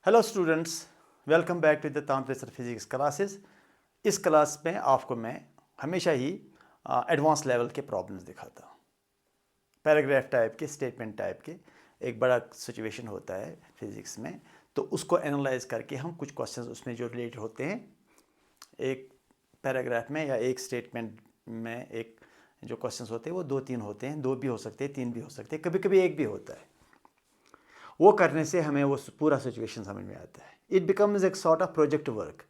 Hello students, welcome back to the temperature physics classes. इस class में आपको मैं हमेशा ही एडवांस लेवल के प्रॉब्लम्स दिखाता हूँ। पैराग्राफ टाइप के, स्टेटमेंट टाइप के एक बड़ा सिचुएशन होता है फिजिक्स में, तो उसको एनालाइज करके हम कुछ क्वेश्चंस उसमें जो रिलेटेड होते हैं एक पैराग्राफ में या एक स्टेटमेंट में, एक जो क्वेश्चंस होते हैं वो 2-3 होते हैं, 2 भी हो सकते हैं, 3 भी हो सकते हैं, कभी कभी एक भी होता है। वो करने से हमें वो पूरा सिचुएशन समझ में आता है। इट बिकम्स एक sort of project work.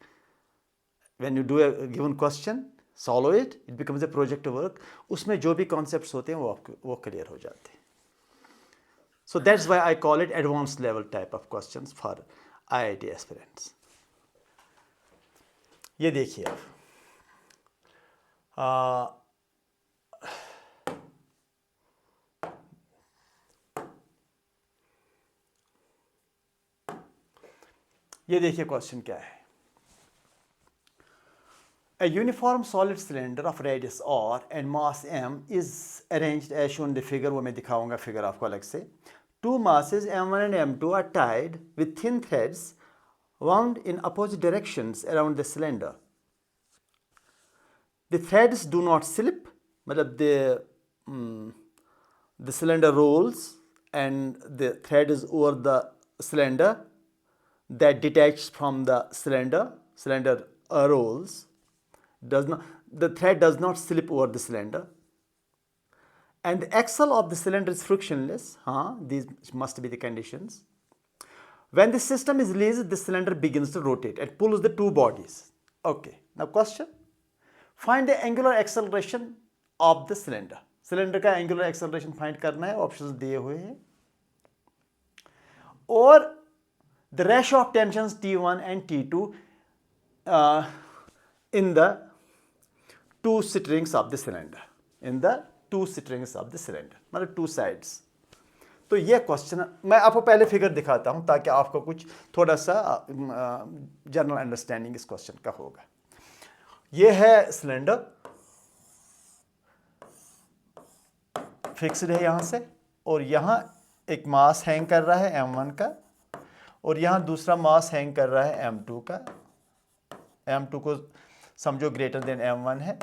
When you do a given question, solve it, it becomes a project work. उसमें जो भी कॉन्सेप्ट्स होते हैं वो क्लियर हो जाते हैं। So that's why I call it advance level type of questions for IIT aspirants. ये देखिए आप, ये देखिए क्वेश्चन क्या है। A uniform solid cylinder of radius r and mass m is arranged as shown in the figure। वो मैं दिखाऊंगा फिगर आपको अलग से। Two masses m1 and m2 are tied with thin threads wound in opposite directions around the cylinder. The threads do not slip, मतलब the cylinder rolls and the thread is over the cylinder that detaches from the cylinder rolls, the thread does not slip over the cylinder, and the axle of the cylinder is frictionless. These must be the conditions. When the system is released, the cylinder begins to rotate and pulls the two bodies. Okay, now question. Find the angular acceleration of the cylinder. Cylinder का angular acceleration find करना है, options दिए हुए हैं। और the ratio of tensions T1 and T2 in the two strings of the cylinder, मतलब two sides. तो ये क्वेश्चन मैं आपको पहले फिगर दिखाता हूं ताकि आपको कुछ थोड़ा सा जनरल अंडरस्टैंडिंग इस क्वेश्चन का होगा। ये है सिलेंडर, फिक्स्ड है यहां से, और यहां एक मास हैंग कर रहा है m1 का, और यहां दूसरा मास हैंग कर रहा है m2 का। m2 को समझो ग्रेटर देन m1 है,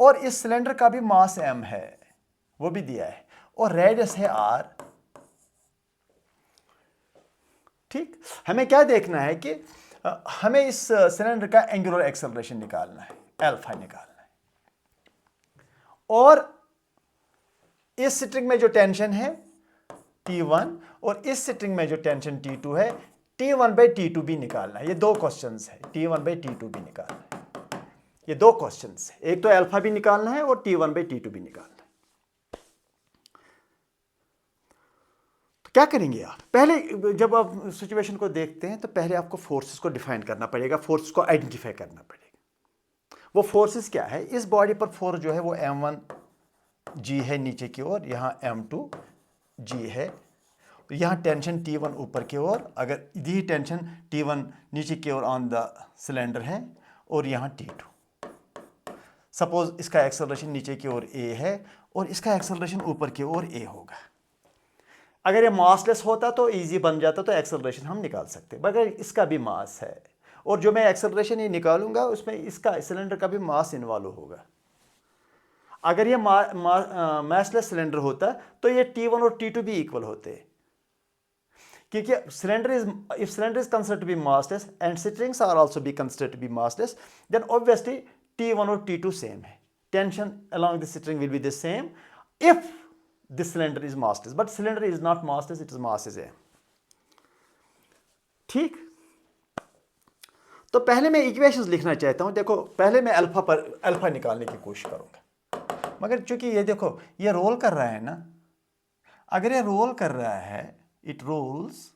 और इस सिलेंडर का भी मास m है, वो भी दिया है, और रेडियस है r। ठीक, हमें क्या देखना है कि हमें इस सिलेंडर का एंगुलर एक्सेलरेशन निकालना है, अल्फा निकालना है। और इस स्ट्रिंग में जो टेंशन है T1 और इस स्ट्रिंग में जो टेंशन T2 है, T1/T2 भी निकालना है। ये दो क्वेश्चंस है, T1/T2 भी निकालना है। ये दो क्वेश्चंस है, एक तो अल्फा भी निकालना है और T1/T2 भी निकालना है। तो क्या करेंगे आप? पहले जब आप सिचुएशन को देखते हैं तो पहले आपको फोर्सेस को डिफाइन करना पड़ेगा, फोर्स को आइडेंटिफाई करना पड़ेगा। वो फोर्सेस क्या है? इस बॉडी पर फोर्स जो है वो m1g है नीचे की ओर, यहां m2g है, यहाँ टेंशन T1 ऊपर की ओर, अगर यही टेंशन T1 नीचे की ओर ऑन द सिलेंडर है, और यहाँ T2। सपोज इसका एक्सेलरेशन नीचे की ओर A है और इसका एक्सेलरेशन ऊपर की ओर A होगा। अगर ये मासलेस होता तो इजी बन जाता, तो एक्सेलरेशन हम निकाल सकते, मगर इसका भी मास है, और जो मैं एक्सेलरेशन ये निकालूंगा उसमें इसका सिलेंडर का भी मास इन्वॉल्व होगा। अगर ये मासलेस सिलेंडर होता तो ये T1 और T2 भी इक्वल होते, क्योंकि if cylinder is considered to be massless and strings are also be considered to be massless, then obviously T1 और T2 same है, tension along the string will be the same if this cylinder is massless, but cylinder is not massless, its mass is m। ठीक, तो पहले मैं equations लिखना चाहता हूं। देखो, पहले मैं अल्फा निकालने की कोशिश करूंगा, मगर चूंकि ये देखो ये रोल कर रहा है ना, अगर ये रोल कर रहा है, it rolls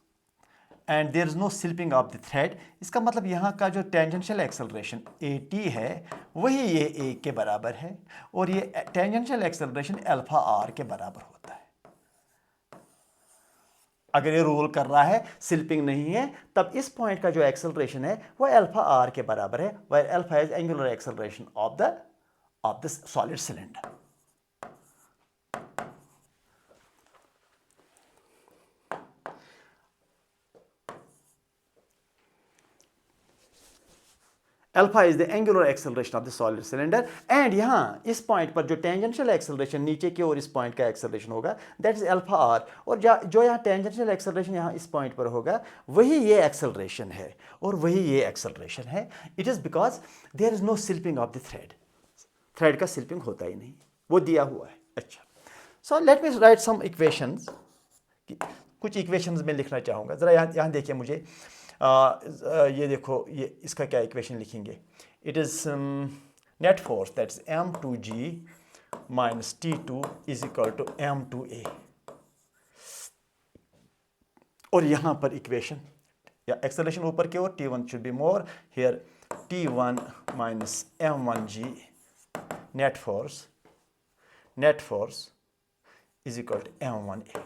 and there is no slipping of the thread, इसका मतलब यहाँ का जो टेंजेंशियल एक्सेलरेशन AT है वही ये A के बराबर है, और ये टेंजेंशियल एक्सेलरेशन अल्फा r के बराबर होता है। अगर ये रोल कर रहा है, स्लिपिंग नहीं है, तब इस पॉइंट का जो एक्सेलरेशन है वो अल्फा r के बराबर है, where alpha is angular acceleration of the solid cylinder. Alpha is the angular acceleration of the solid cylinder, and यहाँ इस पॉइंट पर जो टेंजेंशियल एक्सेलरेशन नीचे की ओर इस पॉइंट का एक्सेलरेशन होगा दैट इज अल्फा आर, और जो यहाँ टेंजेंशियल एक्सेलरेशन यहाँ इस पॉइंट पर होगा वही ये एक्सेलरेशन है और वही ये एक्सेलरेशन है। It is because there is no slipping of the thread का स्लिपिंग होता ही नहीं, वो दिया हुआ है। अच्छा, so let me write some equations, कुछ इक्वेशंस में लिखना चाहूँगा। ज़रा यहाँ देखिए मुझे, ये देखो, ये इसका क्या इक्वेशन लिखेंगे। It is net force that is m2g minus T2 is equal to m2a, और यहाँ पर इक्वेशन या एक्सेलरेशन ऊपर की ओर T1 should be more here, T1 minus m1g net force is equal to m1a।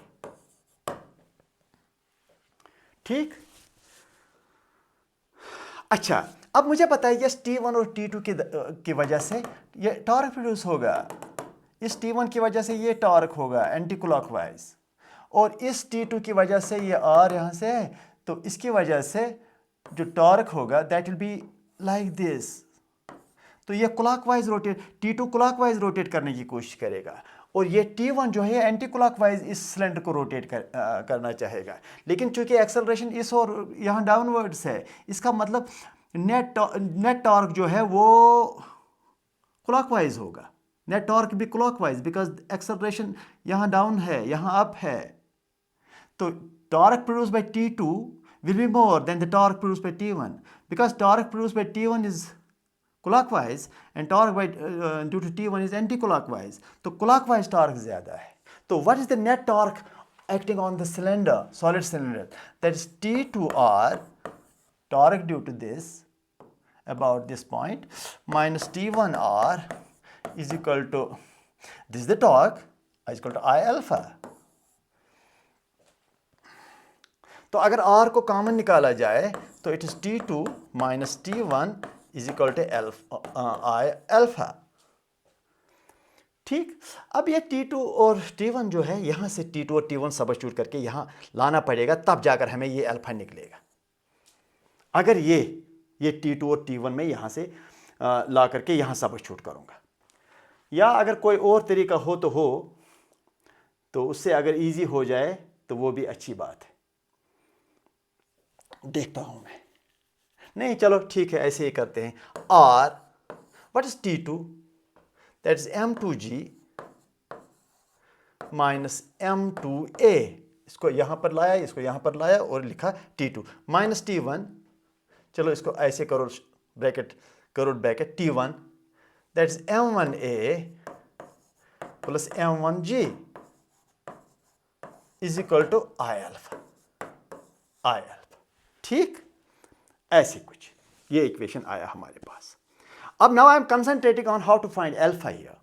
ठीक, अच्छा, अब मुझे बताइए इस T1 और T2 की वजह से ये टॉर्क प्रोड्यूस होगा। इस T1 की वजह से ये टॉर्क होगा एंटी क्लॉकवाइज, और इस T2 की वजह से ये R यहाँ से है, तो इसकी वजह से जो टॉर्क होगा that will be like this. तो ये clockwise rotate, T2 clockwise rotate करने की कोशिश करेगा, और ये T1 जो है एंटी क्लॉकवाइज इस सिलेंडर को रोटेट करना चाहेगा। लेकिन चूंकि एक्सेलरेशन इस और यहाँ डाउनवर्ड्स है, इसका मतलब नेट टॉर्क जो है वो क्लॉकवाइज होगा, नेट टॉर्क भी क्लॉकवाइज, बिकॉज एक्सेलरेशन यहाँ डाउन है, यहाँ अप है। तो torque produced by T2 will be more than the torque produced by T1, because torque produced by T1 is clockwise and torque by due to T1 is anti-clockwise, तो clockwise torque ज़्यादा है। तो what is the net torque acting on the cylinder, solid cylinder? That is T2R, torque due to this about this point, minus T1R is equal to, this is the torque, is equal to I alpha। तो अगर R को common निकाला जाए तो it is T2 minus T1 is equal to I alpha. ठीक, अब ये T2 और T1 जो है, यहाँ से T2 और T1 सब्स्टिट्यूट करके यहाँ लाना पड़ेगा, तब जाकर हमें ये अल्फा निकलेगा। अगर ये T2 और T1 में यहाँ से ला करके यहाँ सब्स्टिट्यूट करूँगा, या अगर कोई और तरीका हो तो उससे अगर इजी हो जाए तो वो भी अच्छी बात है, देखता हूं मैं। नहीं, चलो ठीक है, ऐसे ही करते हैं। R, what is T2? That is M2G minus M2A। इसको यहां पर लाया, इसको यहां पर लाया और लिखा T2 माइनस T1। चलो इसको ऐसे करो, ब्रैकेट करो, bracket T1 that is M1A plus M1G is equal to I alpha. ठीक, ऐसे कुछ ये इक्वेशन आया हमारे पास। अब now I am concentrating on how to find alpha here,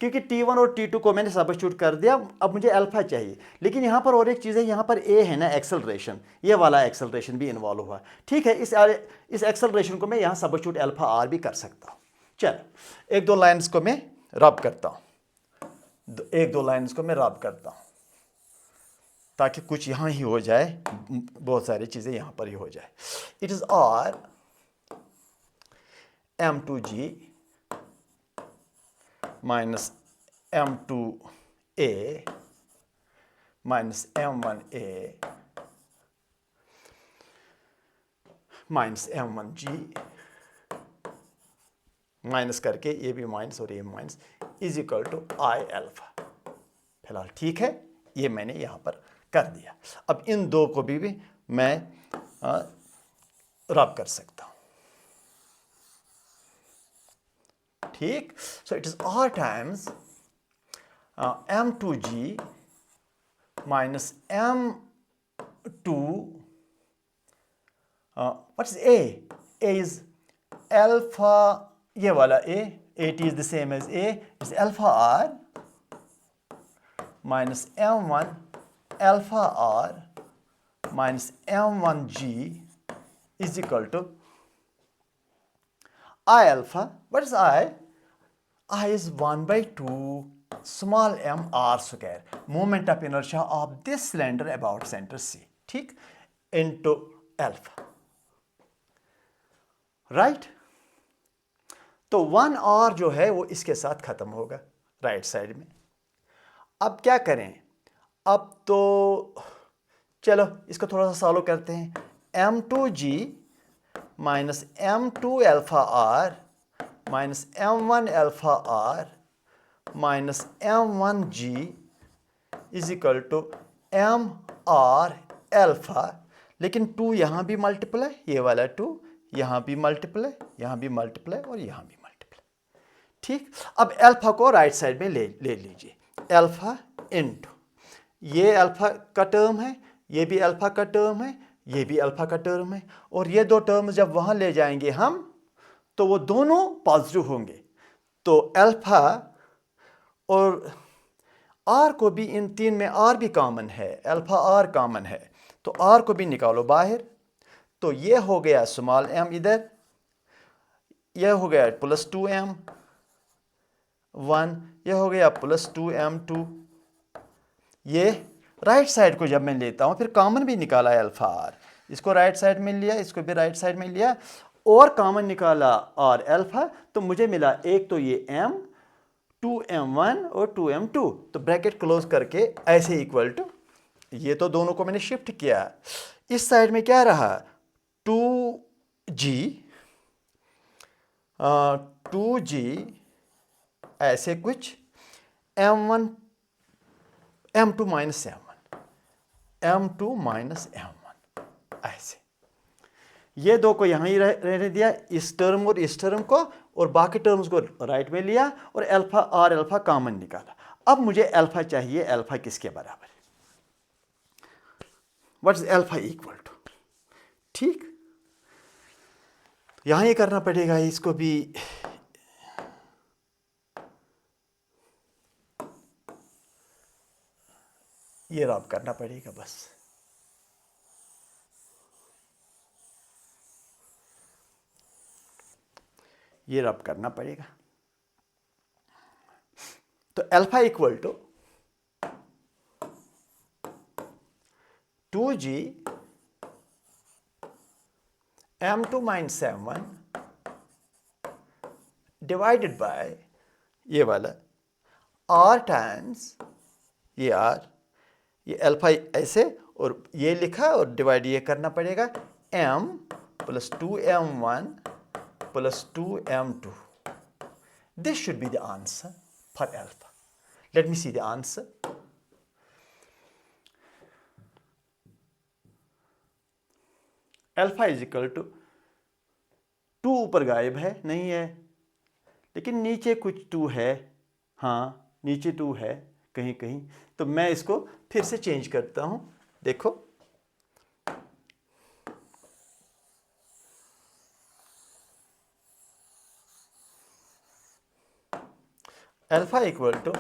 क्योंकि T1 और T2 को मैंने सब्स्टिट्यूट कर दिया, अब मुझे अल्फा चाहिए। लेकिन यहाँ पर और एक चीज़ है, यहाँ पर A है ना एक्सेलरेशन, ये वाला एक्सेलरेशन भी इन्वॉल्व हुआ। ठीक है, इस एक्सेलरेशन को मैं यहाँ सब्स्टिट्यूट अल्फा R भी कर सकता हूँ। चलो एक दो लाइन्स को मैं रब करता हूँ, ताकि कुछ यहाँ ही हो जाए, बहुत सारी चीज़ें यहाँ पर ही हो जाए। It is R M2G minus M2A minus M1A minus M1G, minus करके ये भी माइनस और ये minus, is equal to I alpha. फिलहाल ठीक है, ये मैंने यहाँ पर कर दिया। अब इन दो को भी मैं रब कर सकता हूं। ठीक, so it is R times M2G minus M2, what is A? A is alpha, ये वाला A is the same as A, is alpha R minus M1 alpha R minus M1G is equal to I alpha. What is I? I is 1 by 2 small m R square, moment of inertia of this cylinder about center C, ठीक, into alpha. Right. तो 1r जो है वो इसके साथ खत्म होगा right side में। अब क्या करें, अब तो चलो इसको थोड़ा सा सॉल्व करते हैं। m2g minus m2 alpha R minus m1 alpha R minus m1g is equal to M R alpha, लेकिन 2 यहाँ भी मल्टीप्लाई, ये वाला 2 यहाँ भी मल्टीप्लाई, यहाँ भी मल्टीप्लाई और यहाँ भी मल्टीप्लाई। ठीक, अब अल्फा को राइट साइड में ले लीजिए। अल्फा इंटू ये अल्फा का टर्म है, ये भी अल्फा का टर्म है, ये भी अल्फा का टर्म है, और ये दो टर्म जब वहाँ ले जाएंगे हम तो वो दोनों पॉजिटिव होंगे। तो अल्फा और आर को भी, इन तीन में आर भी कॉमन है, अल्फा आर कॉमन है, तो आर को भी निकालो बाहर। तो ये हो गया स्मॉल एम इधर, यह हो गया प्लस 2m1, यह हो गया प्लस 2m2। ये राइट साइड को जब मैं लेता हूँ फिर कॉमन भी निकाला है अल्फा आर, इसको राइट साइड में लिया, इसको भी राइट साइड में लिया और कॉमन निकाला आर अल्फा, तो मुझे मिला एक तो ये m, 2m1 और 2m2। तो ब्रैकेट क्लोज करके ऐसे इक्वल टू, ये तो दोनों को मैंने शिफ्ट किया, इस साइड में क्या रहा 2g ऐसे कुछ m1 m2 minus m2 minus m1 ऐसे, ये दो को यहाँ ही रहने दिया, इस टर्म और इस टर्म को, और बाकी टर्म्स को राइट में लिया और अल्फा आर अल्फा कॉमन निकाला। अब मुझे अल्फा चाहिए, अल्फा किसके बराबर है, what is alpha equal to. ठीक, यहाँ ये करना पड़ेगा, इसको भी ये रब करना पड़ेगा, बस ये रब करना पड़ेगा। तो alpha equal to 2g m2 minus m1 divided by ये वाला r टाइम्स ये r, ये अल्फा ऐसे और ये लिखा और डिवाइड ये करना पड़ेगा m plus 2m1 plus 2m2। This should be the answer for alpha. Let me see the answer. Alpha is equal to 2 ऊपर गायब है, नहीं है, लेकिन नीचे कुछ 2 है, हाँ नीचे 2 है कहीं कहीं, तो मैं इसको फिर से चेंज करता हूँ। देखो alpha equal to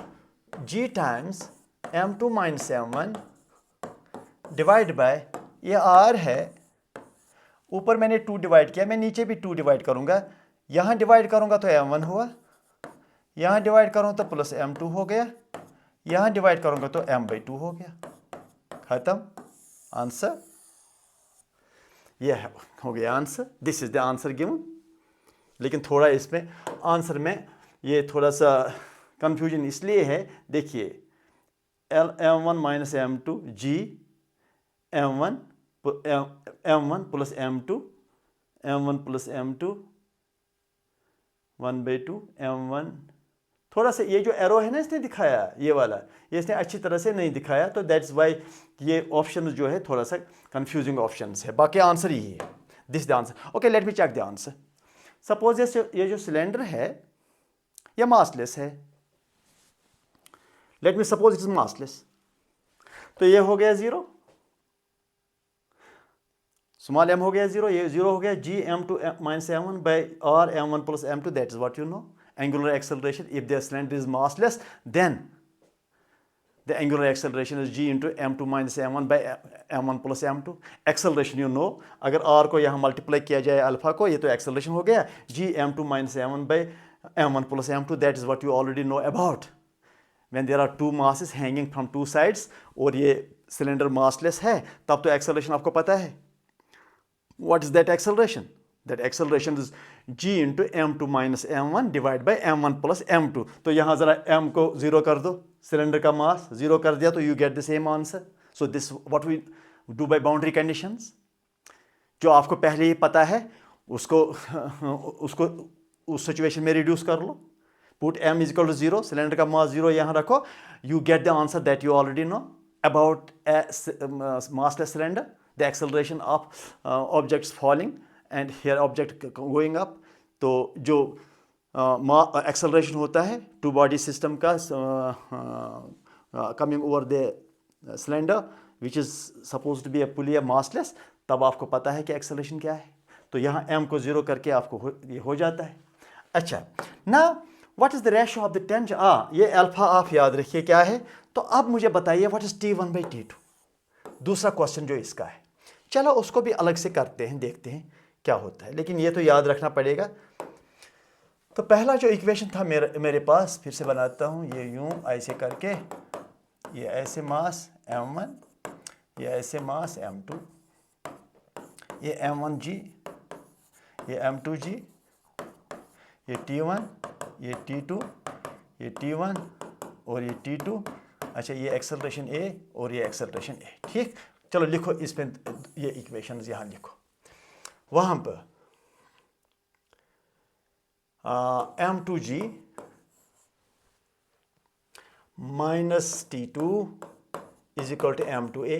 g times m2 minus m1 divide by ये r है, ऊपर मैंने 2 डिवाइड किया, मैं नीचे भी 2 डिवाइड करूंगा, यहाँ डिवाइड करूंगा तो m1 हुआ, यहाँ डिवाइड करूँ तो प्लस m2 हो गया, यहाँ डिवाइड करूंगा तो m/2 हो गया, खत्म आंसर। यह हो गया answer, this is the answer given. लेकिन थोड़ा इसमें आंसर में ये थोड़ा सा कंफ्यूजन इसलिए है, देखिए m1 minus m2 g m1 plus m2 m1 plus m2 1/2 m1, थोड़ा सा ये जो एरो है ना इसने दिखाया ये वाला, ये इसने अच्छी तरह से नहीं दिखाया, तो दैट्स वाई ये ऑप्शन जो है थोड़ा सा कंफ्यूजिंग ऑप्शंस है, बाकी आंसर यही है, this the answer. Okay, let me check the answer. Suppose ये जो सिलेंडर है ये मासलेस है, let me suppose it is massless, तो ये हो गया 0, स्मॉल m हो गया 0, ये 0 हो गया, g m2 माइनस m1 बाय r m1 plus m2, that is what you know angular acceleration. If the cylinder is massless, then the angular acceleration is g into m2 minus m1 by m1 plus m2. Acceleration you know, अगर r को यहाँ multiply किया जाए alpha को, ये तो acceleration हो गया, g m2 minus m1 by m1 plus m2, that is what you already know about. When there are two masses hanging from two sides और ये cylinder massless है, तब तो acceleration आपको पता है. What is that acceleration? That acceleration is g into m2 minus m1 divide by m1 plus m2। तो यहाँ ज़रा m को 0 कर दो, सिलेंडर का मास 0 कर दिया तो you get the same answer. So this what we do by boundary conditions. जो आपको पहले ही पता है उसको उसको उस सिचुएशन में रिड्यूस कर लो। Put m is equal to 0, cylinder का मास 0 यहाँ रखो, you get the answer that you already know about massless cylinder, the acceleration of objects falling and here object going up। तो जो acceleration होता है टू बॉडी सिस्टम का coming over the cylinder which is supposed to be a pulley massless, तब आपको पता है कि acceleration क्या है। तो यहाँ m को 0 करके आपको ये हो जाता है। अच्छा, now what is the ratio of the tangent? ये अल्फा आप याद रखिए क्या है। तो अब मुझे बताइए what is T1 by T2, दूसरा क्वेश्चन जो इसका है। चलो उसको भी अलग से करते हैं, देखते हैं क्या होता है, लेकिन ये तो याद रखना पड़ेगा। तो पहला जो इक्वेशन था मेरे पास, फिर से बनाता हूँ, ये यूं ऐसे करके, ये ऐसे मास m1, ये ऐसे मास m2, ये m1g, ये m2g, ये T1, ये T2, ये T1 और ये T2। अच्छा, ये एक्सेलरेशन A और ये एक्सेलरेशन A। ठीक, चलो लिखो इसमें ये इक्वेशंस यहाँ लिखो। वहाँ पर m2g minus T2 is equal to m2a,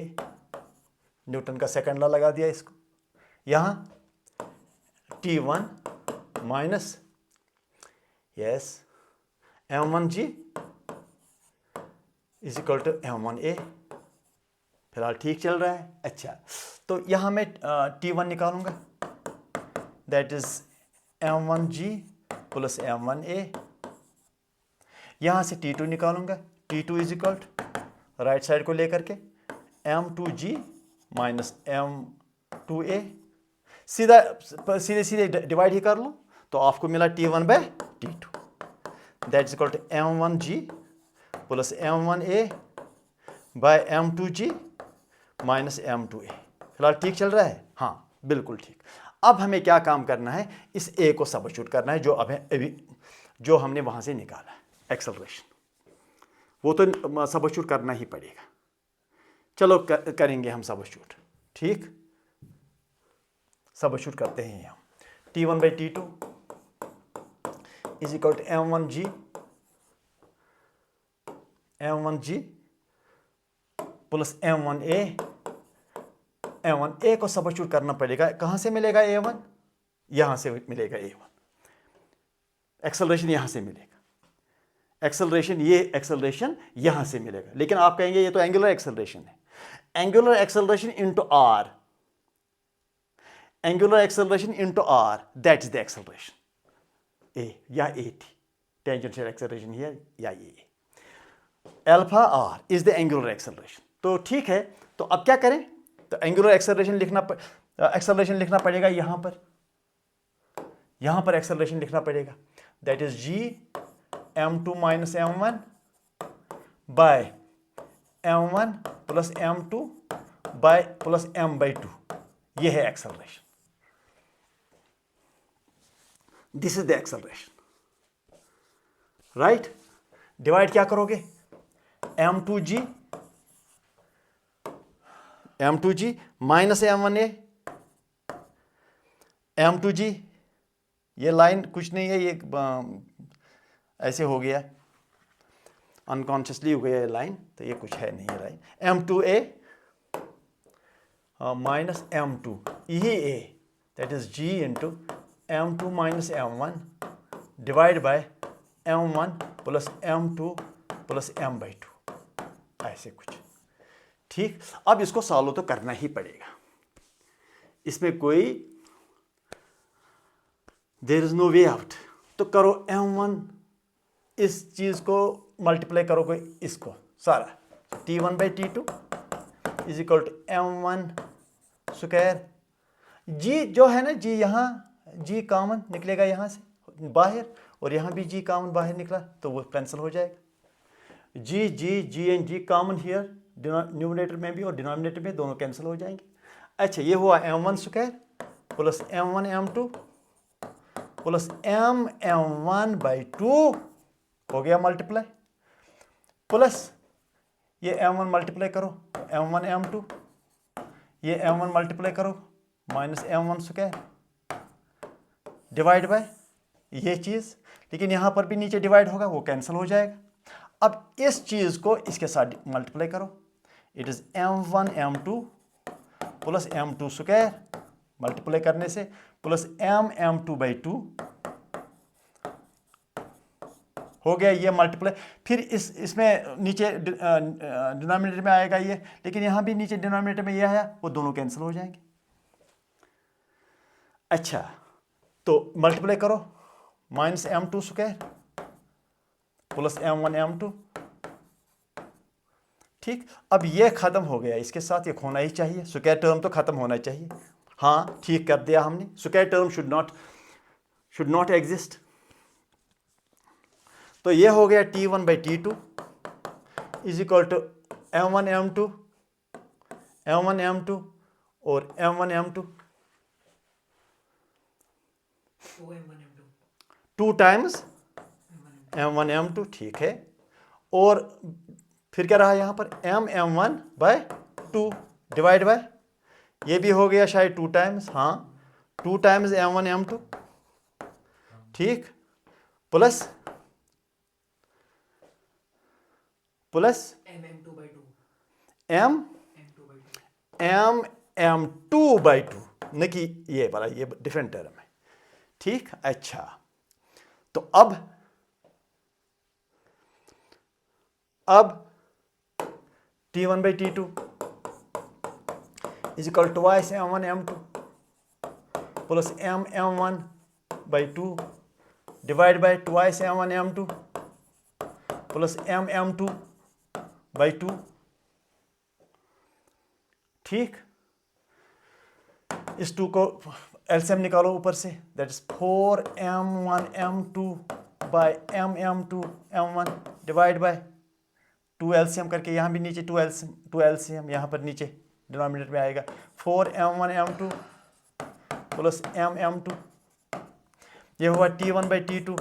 Newton का सेकंड लॉ लगा दिया इसको। यहाँ T1 minus yes m1g is equal to m1a। फिलहाल ठीक चल रहा है। अच्छा, तो यहाँ मैं T1 निकालूंगा, that is m1g plus m1a। यहाँ से T2 निकालूंगा, T2 is equal to right side को लेकर के m2g माइनस m2a। सीधे सीधे डिवाइड ही कर लो तो आपको मिला T1 by T2, that is equal to m1g plus m1a by m2g minus m2a। फिलहाल ठीक चल रहा है? हाँ बिल्कुल ठीक। अब हमें क्या काम करना है, इस a को सबस्टिट्यूट करना है जो अभी जो हमने वहां से निकाला है एक्सेलरेशन, वो तो सबस्टिट्यूट करना ही पड़ेगा। चलो करेंगे हम सबस्टिट्यूट। ठीक, सबस्टिट्यूट करते हैं हम। T1 by T2 is equal to m1g plus m1a। m1a को सबस्टिट्यूट करना पड़ेगा। कहां से मिलेगा a1? यहां से मिलेगा a1। एक्सेलरेशन यहां से मिलेगा, एक्सेलरेशन ये एक्सेलरेशन यहां से मिलेगा। लेकिन आप कहेंगे ये तो एंगुलर एक्सेलरेशन है। Angular acceleration into r, angular acceleration into r, that is the acceleration a या a थी, टेंजेंशियल एक्सेलरेशन हियर या ये alpha r is the angular acceleration. तो ठीक है, तो अब क्या करें? तो एंगुलर एक्सेलरेशन लिखना पड़ेगा यहाँ पर एक्सेलरेशन लिखना पड़ेगा, that is g m2 minus m1 by m1 plus m2 by plus m by 2। ये है acceleration, this is the acceleration, right. Divide क्या करोगे? m2g माइनस m1a, m2g, ये लाइन कुछ नहीं है, ये ऐसे हो गया, अनकॉन्शियसली हो गया ये लाइन, तो ये कुछ है नहीं है लाइन। m2a माइनस m2, यही a, that is g into m2 minus m1 divide bye m1 plus m2 plus m by 2, ऐसे कुछ। ठीक, अब इसको सॉल्व तो करना ही पड़ेगा, इसमें कोई there is no way out. तो करो m1, इस चीज को मल्टीप्लाई करोगे इसको सारा, T1 by T2 is equal to m1 square. g जो है ना, g यहाँ g कॉमन निकलेगा यहाँ से बाहर, और यहाँ भी g कॉमन बाहर निकला तो वो कैंसिल हो जाएगा। g and g common here, numerator में भी और डिनोमिनेटर में दोनों कैंसिल हो जाएंगे। अच्छा, ये हुआ m1 square plus m1 m2 plus m1 by 2 हो गया मल्टीप्लाई, प्लस ये m1 मल्टीप्लाई करो m1 m2, ये m1 मल्टीप्लाई करो minus m1 square divide by ये चीज़, लेकिन यहाँ पर भी नीचे डिवाइड होगा, वो कैंसिल हो जाएगा। अब इस चीज़ को इसके साथ मल्टीप्लाई करो, it is m1 m2 plus m2 square multiply करने से प्लस m2 बाई 2 हो गया ये मल्टीप्लाई। फिर इसमें नीचे डिनोमिनेटर में आएगा ये, लेकिन यहाँ भी नीचे डिनोमिनेटर में ये आया, वो दोनों कैंसिल हो जाएंगे। अच्छा, तो मल्टीप्लाई करो minus m2 square plus m1 m2। ठीक, अब ये खत्म हो गया, इसके साथ ये होना ही चाहिए, स्क्वायर टर्म तो खत्म होना चाहिए। हाँ, ठीक कर दिया हमने, square term should not exist. तो ये हो गया t1 by t2 is equal to m1 m2 और m1 m2 2 times m1 m2, ठीक है। और फिर क्या रहा यहाँ पर m1 बाय 2 डिवाइड बाय, ये भी हो गया शायद 2 टाइम्स, हाँ 2 टाइम्स m1 m2, ठीक, प्लस m2 बाई 2, न कि ये वाला, ये डिफरेंट टर्म है, ठीक। अच्छा, तो अब t1 by t2 is equal to twice m1 m2 plus m1 by 2 divide by twice m1 m2 plus m2 by 2, ठीक। इस 2 को एलसीएम निकालो ऊपर से, that is 4m1 m2 by m2 m1 divide by 2 LCM करके, यहाँ भी नीचे 2 एलसीएम यहाँ पर नीचे डिनोमिनेटर में आएगा 4m1 m2 प्लस m2। ये हुआ t1 by t2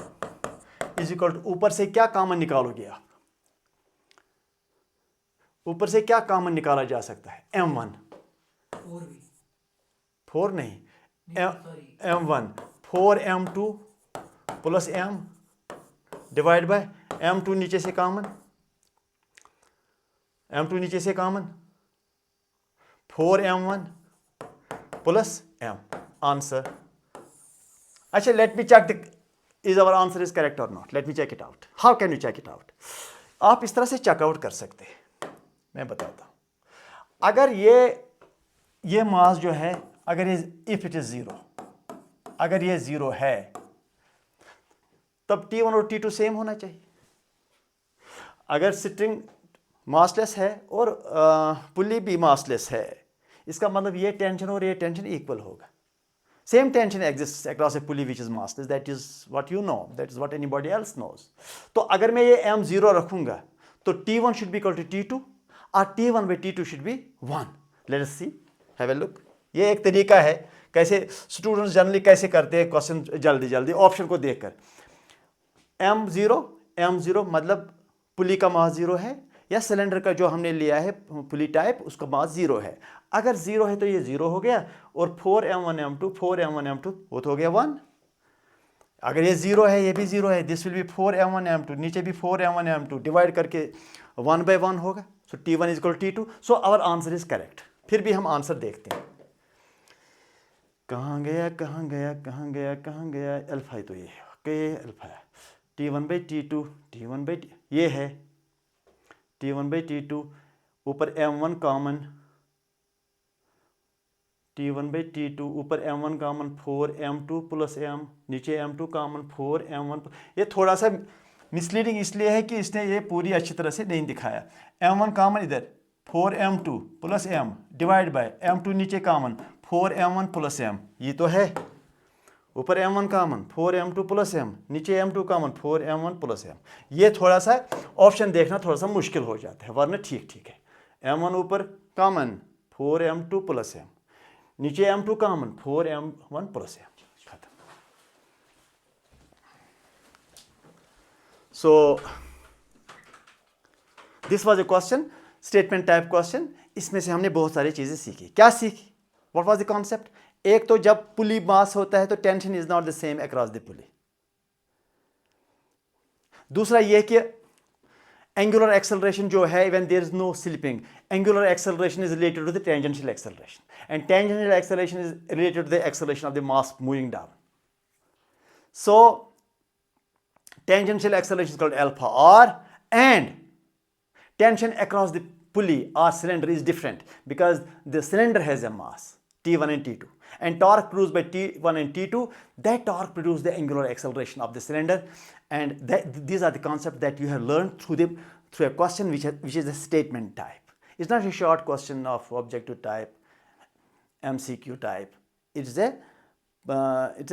is equal to, ऊपर से क्या कॉमन निकालोगे आप, ऊपर से क्या कॉमन निकाला जा सकता है, m1 4 नहीं m1 4m2 plus m divide by m2 नीचे से कॉमन, m2 नीचे से common 4m1 plus m, answer. अच्छा, let me check is our answer is correct और not, let me check it out. How can you check it out? आप इस तरह से चेकआउट कर सकते हैं, मैं बताता हूं। अगर ये मास जो है, अगर ये इफ इट इज 0, अगर ये 0 है तब t1 और t2 सेम होना चाहिए। अगर स्ट्रिंग मासलेस है और पुली भी मासलेस है, इसका मतलब ये टेंशन और ये टेंशन इक्वल होगा। Same tension exists across a pulley which is massless. That is what you know. That is what anybody else knows. तो अगर मैं ये m0 रखूंगा तो t1 should be equal to t2 और t1 by t2 should be 1. Let us see. Have a look. ये एक तरीका है कैसे स्टूडेंट्स जनरली कैसे करते हैं क्वेश्चन जल्दी जल्दी ऑप्शन को देखकर। m0 मतलब पुली का मास 0 है, या सिलेंडर का जो हमने लिया है पुली टाइप उसका मास 0 है। अगर 0 है तो ये 0 हो गया, और 4m1 m2 वो तो हो गया 1। अगर ये 0 है, ये भी 0 है, this will be 4m1 m2, नीचे भी 4m1 m2 डिवाइड करके 1 by 1 होगा। So t1 is equal t2, so our answer is correct. फिर भी हम आंसर देखते हैं, कहाँ गया अल्फा, तो ये okay alpha t1 by t2 ये है t1 by t2, ऊपर m1 common, t1 by t2 ऊपर m1 common 4m2 plus m, नीचे m2 कॉमन 4m1। ये थोड़ा सा मिसलीडिंग इसलिए है कि इसने ये पूरी अच्छी तरह से नहीं दिखाया। m1 कॉमन इधर 4m2 plus m divide by m2 नीचे कॉमन 4m1 प्लस m, ये तो है। ऊपर m1 common 4m2 plus m, नीचे m2 common 4m1 plus m। ये थोड़ा सा ऑप्शन देखना थोड़ा सा मुश्किल हो जाता है, वरना ठीक है। m1 ऊपर कॉमन 4m2 प्लस m, नीचे m2 common 4m1 plus m खत्म. So this was a question, statement type question. इसमें से हमने बहुत सारी चीजें सीखी. क्या सीखी? What was the concept? एक तो जब पुली मास होता है तो tension is not the same across the pulley. दूसरा ये कि एंगुलर एक्सेलरेशन जो है when there is no slipping, angular acceleration is related to the tangential acceleration, and tangential acceleration is related to the acceleration of the mass moving down. So tangential acceleration is called alpha r, and tension across the pulley or cylinder is different because the cylinder has a mass T1 and T2, and torque produced by T1 and T2, that torque produces the angular acceleration of the cylinder, and these are the concepts that you have learned through a question which is a statement type. It's not a short question of objective type, MCQ type. It's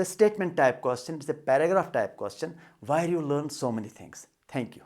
a statement type question, it's a paragraph type question where you learn so many things. Thank you.